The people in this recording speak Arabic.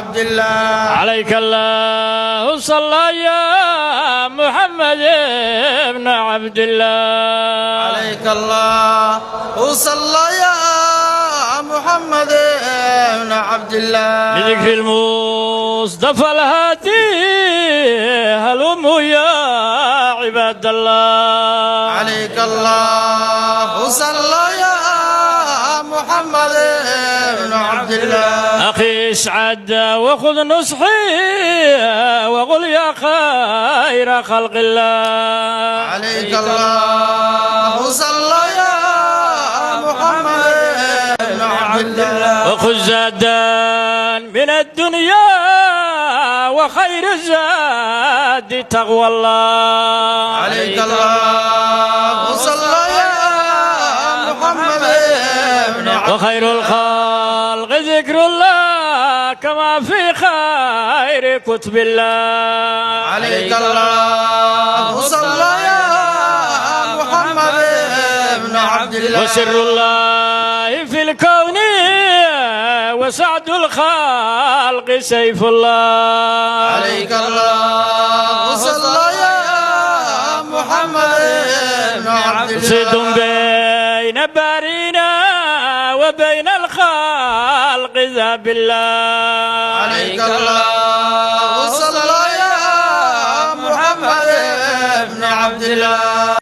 عبد الله. عليك الله صلى يا محمد بن عبد الله. عليك الله صلى يا محمد بن عبد الله. بذكر المصطفى الهادي هلم يا عباد الله. عليك الله صلى يا محمد بن عبد الله. أخي اسعد وخذ نصحي وقل يا خير خلق الله. عليك الله صلى يا محمد بن عبد الله. وخذ زادا من الدنيا وخير الزاد تقوى الله. عليك الله صلى يا محمد بن عبد الله. وخير الخلق ذكر الله كما في خير كتب الله. عليك الله صلى يا محمد بن عبد الله. وسر الله في الكون وسعد الخلق سيف الله. عليك الله صلى يا محمد بن عبد الله. صيد بين بارينا وبين الخلق ذا بالله. عليك الله صلى يا محمد بن عبد الله.